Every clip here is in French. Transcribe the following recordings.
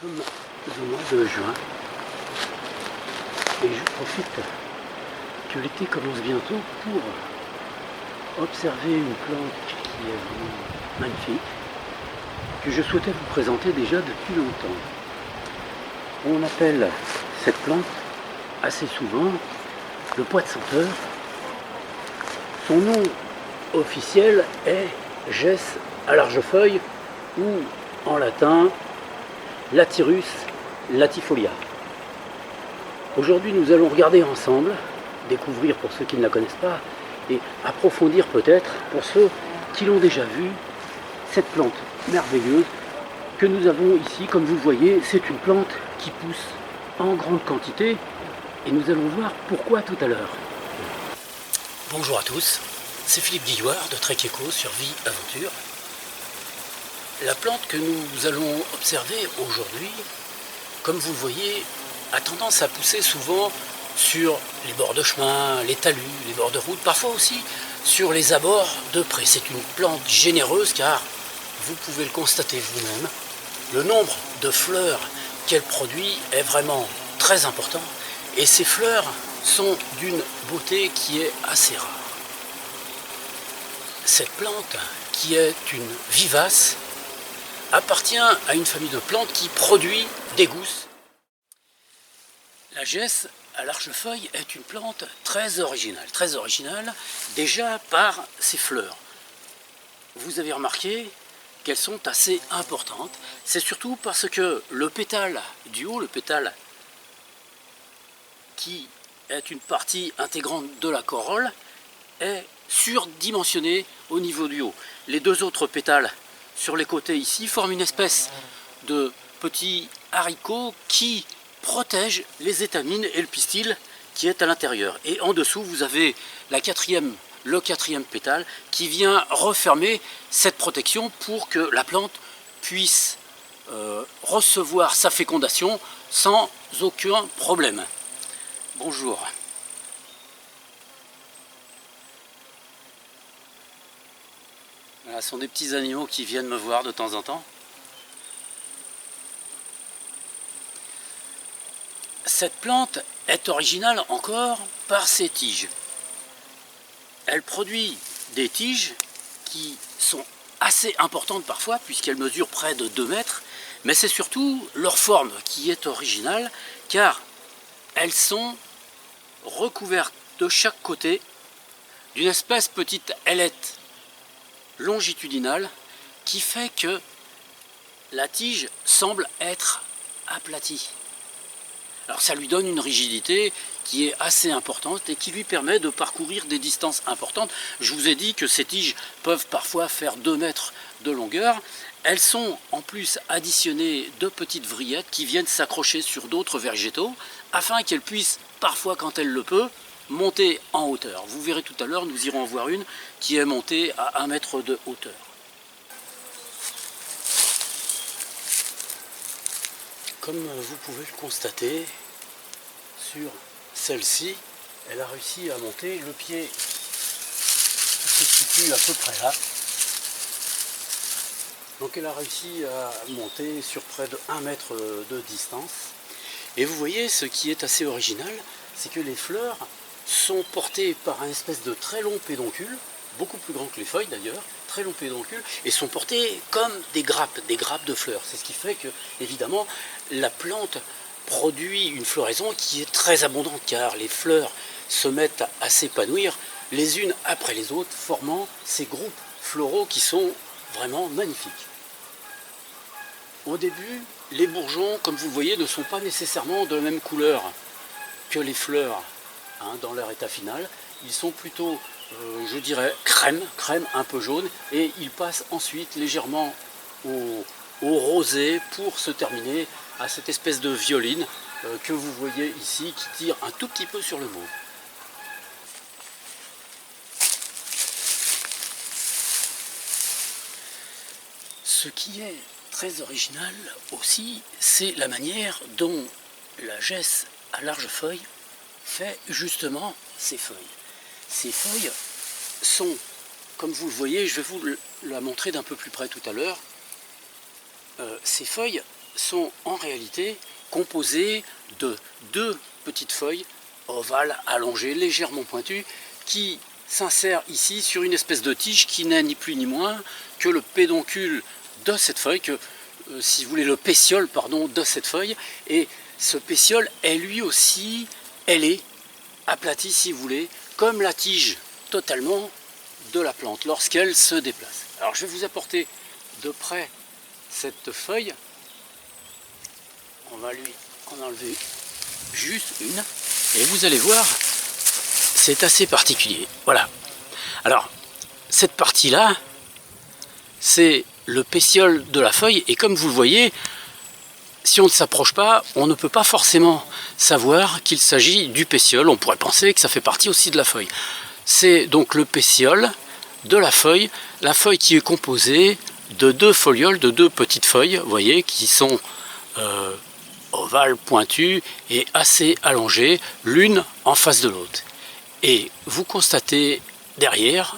sommes au mois de juin et je profite que l'été commence bientôt pour observer une plante qui est vraiment magnifique, que je souhaitais vous présenter déjà depuis longtemps. On appelle cette plante assez souvent le pois de senteur. Son nom officiel est Gesse à large feuille ou en latin Lathyrus latifolia. Aujourd'hui, nous allons regarder ensemble, découvrir pour ceux qui ne la connaissent pas et approfondir peut-être pour ceux qui l'ont déjà vue, cette plante merveilleuse que nous avons ici. Comme vous le voyez, c'est une plante qui pousse en grande quantité et nous allons voir pourquoi tout à l'heure. Bonjour à tous, c'est Philippe Guillouard de Trek Eco sur Vie Aventure. La plante que nous allons observer aujourd'hui, comme vous le voyez, a tendance à pousser souvent sur les bords de chemin, les talus, les bords de route, parfois aussi sur les abords de prés. C'est une plante généreuse car, vous pouvez le constater vous-même, le nombre de fleurs qu'elle produit est vraiment très important et ces fleurs sont d'une beauté qui est assez rare. Cette plante, qui est une vivace, appartient à une famille de plantes qui produit des gousses. La gesse à large feuille est une plante très originale déjà par ses fleurs. Vous avez remarqué qu'elles sont assez importantes, c'est surtout parce que le pétale du haut, le pétale qui est une partie intégrante de la corolle, est surdimensionné au niveau du haut. Les deux autres pétales sur les côtés ici forment une espèce de petits haricots qui protègent les étamines et le pistil qui est à l'intérieur. Et en dessous, vous avez le quatrième pétale qui vient refermer cette protection pour que la plante puisse recevoir sa fécondation sans aucun problème. Bonjour. Voilà, ce sont des petits animaux qui viennent me voir de temps en temps. Cette plante est originale encore par ses tiges. Elle produit des tiges qui sont assez importantes parfois puisqu'elles mesurent près de 2 mètres, mais c'est surtout leur forme qui est originale car elles sont recouvertes de chaque côté d'une espèce petite ailette longitudinale qui fait que la tige semble être aplatie. Alors ça lui donne une rigidité qui est assez importante et qui lui permet de parcourir des distances importantes. Je vous ai dit que ces tiges peuvent parfois faire 2 mètres de longueur. Elles sont en plus additionnées de petites vrillettes qui viennent s'accrocher sur d'autres végétaux afin qu'elles puissent parfois, quand elles le peuvent, monter en hauteur. Vous verrez tout à l'heure, nous irons en voir une qui est montée à 1 mètre de hauteur. Comme vous pouvez le constater, sur celle-ci, elle a réussi à monter. Le pied se situe à peu près là. Donc elle a réussi à monter sur près de 1 mètre de distance. Et vous voyez, ce qui est assez original, c'est que les fleurs sont portées par un espèce de très long pédoncule, beaucoup plus grand que les feuilles d'ailleurs, très long pédoncule, et sont portées comme des grappes de fleurs. C'est ce qui fait que, évidemment, la plante produit une floraison qui est très abondante, car les fleurs se mettent à s'épanouir les unes après les autres, formant ces groupes floraux qui sont vraiment magnifiques. Au début, les bourgeons, comme vous le voyez, ne sont pas nécessairement de la même couleur que les fleurs dans leur état final. Ils sont plutôt, je dirais, crème un peu jaune, et ils passent ensuite légèrement au rosé pour se terminer à cette espèce de violine que vous voyez ici qui tire un tout petit peu sur le mauve. Ce qui est très original aussi, c'est la manière dont la gesse à large feuille fait justement ses feuilles. Ces feuilles sont, comme vous le voyez, je vais vous la montrer d'un peu plus près tout à l'heure, ces feuilles sont en réalité composées de deux petites feuilles ovales, allongées, légèrement pointues, qui s'insèrent ici sur une espèce de tige qui n'est ni plus ni moins que le pédoncule de cette feuille, que si vous voulez le pétiole pardon, de cette feuille. Et ce pétiole est lui aussi ailé, aplati si vous voulez, comme la tige totalement de la plante lorsqu'elle se déplace. Alors je vais vous apporter de près cette feuille. On va lui en enlever juste une et vous allez voir, c'est assez particulier. Voilà. Alors cette partie là, c'est le pétiole de la feuille, et comme vous le voyez, si on ne s'approche pas, on ne peut pas forcément savoir qu'il s'agit du pétiole. On pourrait penser que ça fait partie aussi de la feuille. C'est donc le pétiole de la feuille qui est composée de deux folioles, de deux petites feuilles, vous voyez, qui sont ovales, pointues et assez allongées, l'une en face de l'autre. Et vous constatez derrière,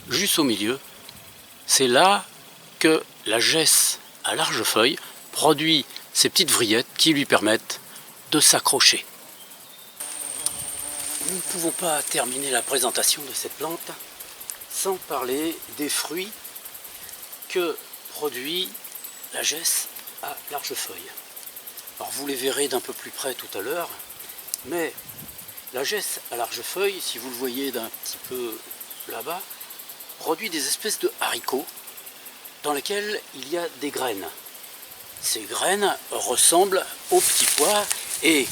juste au milieu, c'est là que la gesse à large feuille produit ces petites vrillettes qui lui permettent de s'accrocher. Nous ne pouvons pas terminer la présentation de cette plante sans parler des fruits que produit la gesse à large feuille. Alors vous les verrez d'un peu plus près tout à l'heure, mais la gesse à large feuille, si vous le voyez d'un petit peu là-bas, produit des espèces de haricots dans lesquels il y a des graines. Ces graines ressemblent aux petits pois et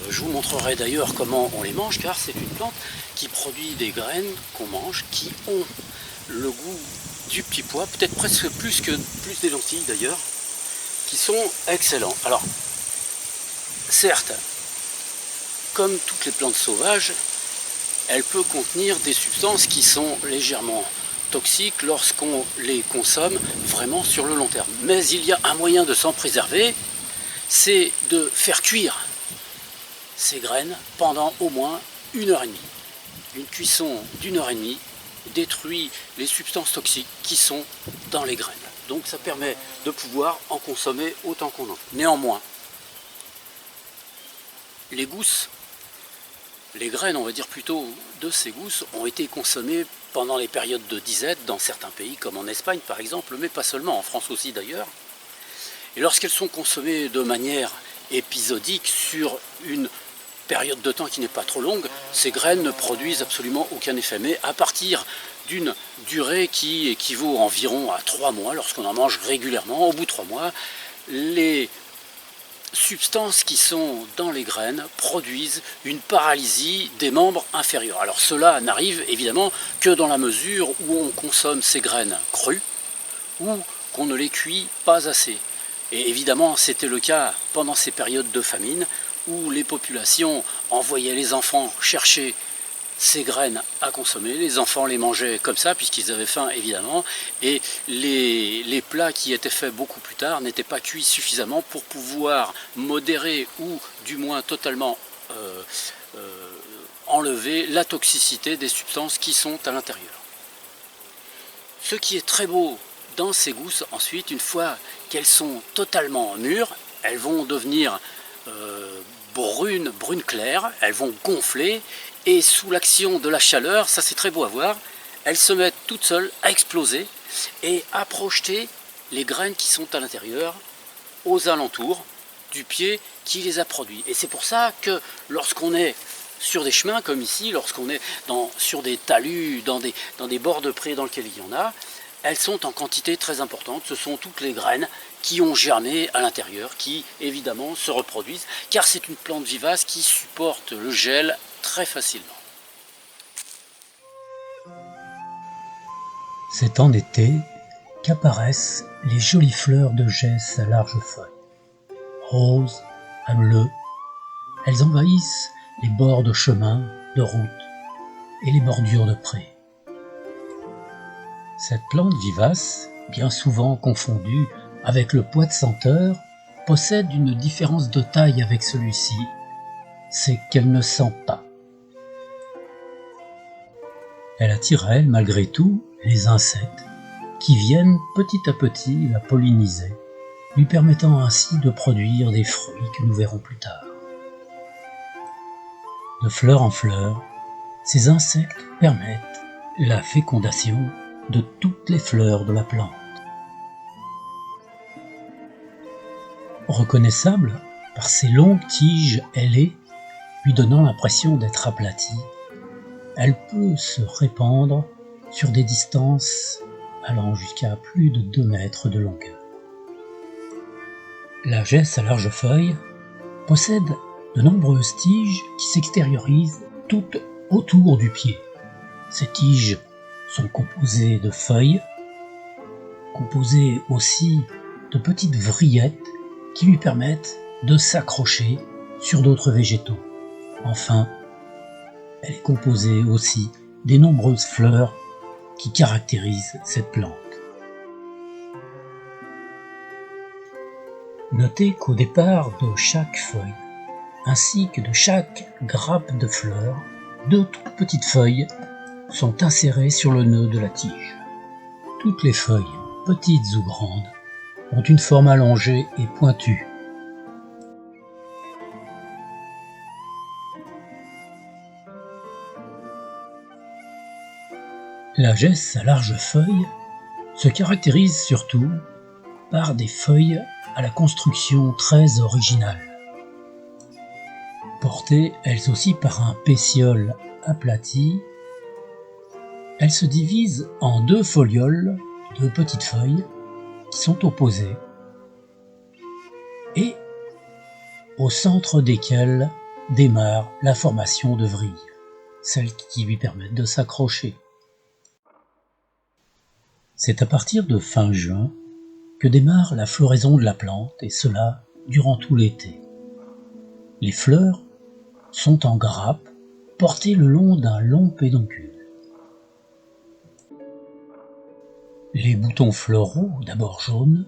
je vous montrerai d'ailleurs comment on les mange, car c'est une plante qui produit des graines qu'on mange qui ont le goût du petit pois, peut-être presque plus des lentilles d'ailleurs, qui sont excellents. Alors certes, comme toutes les plantes sauvages, elle peut contenir des substances qui sont légèrement toxiques lorsqu'on les consomme vraiment sur le long terme. Mais il y a un moyen de s'en préserver, c'est de faire cuire ces graines pendant au moins 1h30. Une cuisson d'1h30 détruit les substances toxiques qui sont dans les graines. Donc ça permet de pouvoir en consommer autant qu'on en veut. Néanmoins, les gousses, les graines, on va dire plutôt, de ces gousses ont été consommées pendant les périodes de disette dans certains pays, comme en Espagne par exemple, mais pas seulement, en France aussi d'ailleurs. Et lorsqu'elles sont consommées de manière épisodique sur une période de temps qui n'est pas trop longue, ces graines ne produisent absolument aucun effet. Mais à partir d'une durée qui équivaut environ à 3 mois, lorsqu'on en mange régulièrement, au bout de 3 mois, les substances qui sont dans les graines produisent une paralysie des membres inférieurs. Alors cela n'arrive évidemment que dans la mesure où on consomme ces graines crues ou qu'on ne les cuit pas assez. Et évidemment c'était le cas pendant ces périodes de famine où les populations envoyaient les enfants chercher ces graines à consommer. Les enfants les mangeaient comme ça puisqu'ils avaient faim évidemment, et les plats qui étaient faits beaucoup plus tard n'étaient pas cuits suffisamment pour pouvoir modérer ou du moins totalement enlever la toxicité des substances qui sont à l'intérieur. Ce qui est très beau dans ces gousses ensuite, une fois qu'elles sont totalement mûres, elles vont devenir brunes claires, elles vont gonfler, et sous l'action de la chaleur, ça c'est très beau à voir, elles se mettent toutes seules à exploser et à projeter les graines qui sont à l'intérieur aux alentours du pied qui les a produits. Et c'est pour ça que lorsqu'on est sur des chemins comme ici, lorsqu'on est sur des talus, dans des bords de prés dans lesquels il y en a, elles sont en quantité très importante. Ce sont toutes les graines qui ont germé à l'intérieur, qui évidemment se reproduisent, car c'est une plante vivace qui supporte le gel très facilement. C'est en été qu'apparaissent les jolies fleurs de gesse à larges feuilles. Roses, à bleu, elles envahissent les bords de chemins, de routes et les bordures de prés. Cette plante vivace, bien souvent confondue avec le pois de senteur, possède une différence de taille avec celui-ci, c'est qu'elle ne sent pas. Elle attire à elle, malgré tout, les insectes qui viennent petit à petit la polliniser lui permettant ainsi de produire des fruits que nous verrons plus tard. De fleur en fleur, ces insectes permettent la fécondation de toutes les fleurs de la plante. Reconnaissable par ses longues tiges ailées, lui donnant l'impression d'être aplatie, elle peut se répandre sur des distances allant jusqu'à plus de 2 mètres de longueur. La gesse à larges feuilles possède de nombreuses tiges qui s'extériorisent toutes autour du pied. Ces tiges sont composées de feuilles, composées aussi de petites vrillettes qui lui permettent de s'accrocher sur d'autres végétaux. Enfin, elle est composée aussi des nombreuses fleurs qui caractérisent cette plante. Notez qu'au départ de chaque feuille, ainsi que de chaque grappe de fleurs, 2 toutes petites feuilles sont insérées sur le nœud de la tige. Toutes les feuilles, petites ou grandes, ont une forme allongée et pointue. La gesse à larges feuilles se caractérise surtout par des feuilles à la construction très originale. Portées elles aussi par un pétiole aplati, elles se divisent en 2 folioles, 2 petites feuilles, qui sont opposées, et au centre desquelles démarre la formation de vrilles, celles qui lui permettent de s'accrocher. C'est à partir de fin juin que démarre la floraison de la plante, et cela durant tout l'été. Les fleurs sont en grappes, portées le long d'un long pédoncule. Les boutons floraux, d'abord jaunes,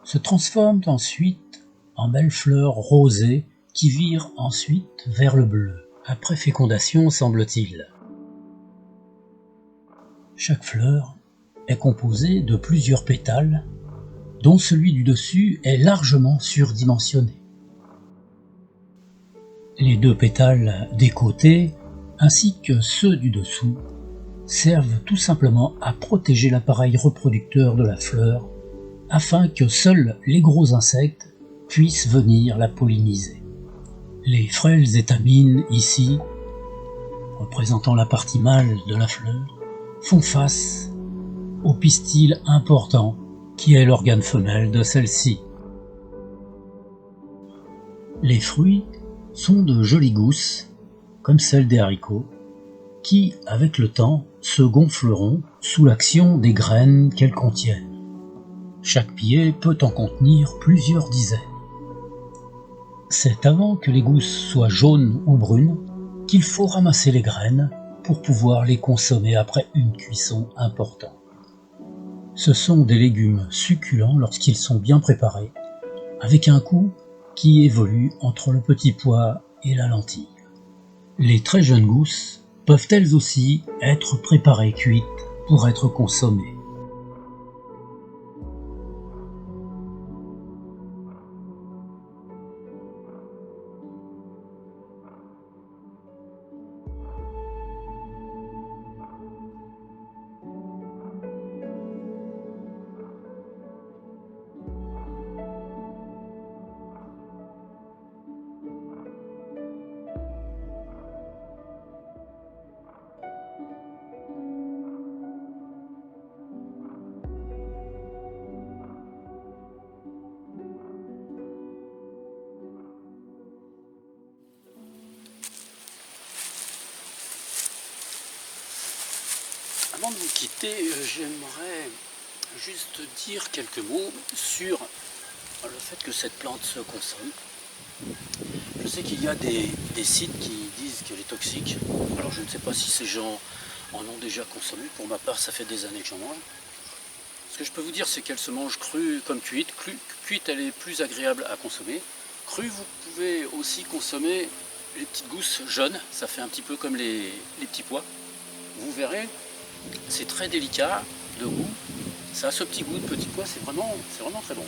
se transforment ensuite en belles fleurs rosées qui virent ensuite vers le bleu, après fécondation semble-t-il. Chaque fleur est composée de plusieurs pétales, dont celui du dessus est largement surdimensionné. Les 2 pétales des côtés, ainsi que ceux du dessous, servent tout simplement à protéger l'appareil reproducteur de la fleur, afin que seuls les gros insectes puissent venir la polliniser. Les frêles étamines ici, représentant la partie mâle de la fleur, font face au pistil important qui est l'organe femelle de celle-ci. Les fruits sont de jolies gousses, comme celles des haricots, qui, avec le temps, se gonfleront sous l'action des graines qu'elles contiennent. Chaque pied peut en contenir plusieurs dizaines. C'est avant que les gousses soient jaunes ou brunes qu'il faut ramasser les graines pour pouvoir les consommer après une cuisson importante. Ce sont des légumes succulents lorsqu'ils sont bien préparés, avec un goût qui évolue entre le petit pois et la lentille. Les très jeunes gousses peuvent elles aussi être préparées cuites pour être consommées. Avant de vous quitter, j'aimerais juste dire quelques mots sur le fait que cette plante se consomme. Je sais qu'il y a des sites qui disent qu'elle est toxique. Alors je ne sais pas si ces gens en ont déjà consommé. Pour ma part, ça fait des années que j'en mange. Ce que je peux vous dire, c'est qu'elle se mange crue comme cuite. Cuite, elle est plus agréable à consommer. Crue, vous pouvez aussi consommer les petites gousses jaunes. Ça fait un petit peu comme les petits pois. Vous verrez, c'est très délicat de goût. Ça a ce petit goût de petit pois, c'est vraiment très bon.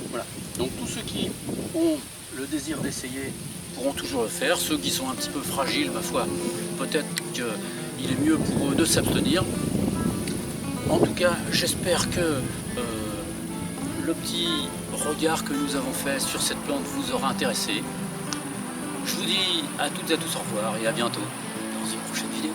Voilà. Donc tous ceux qui ont le désir d'essayer pourront toujours le faire. Ceux qui sont un petit peu fragiles, ma foi, peut-être qu'il est mieux pour eux de s'abstenir. En tout cas, j'espère que le petit regard que nous avons fait sur cette plante vous aura intéressé. Je vous dis à toutes et à tous au revoir et à bientôt dans une prochaine vidéo.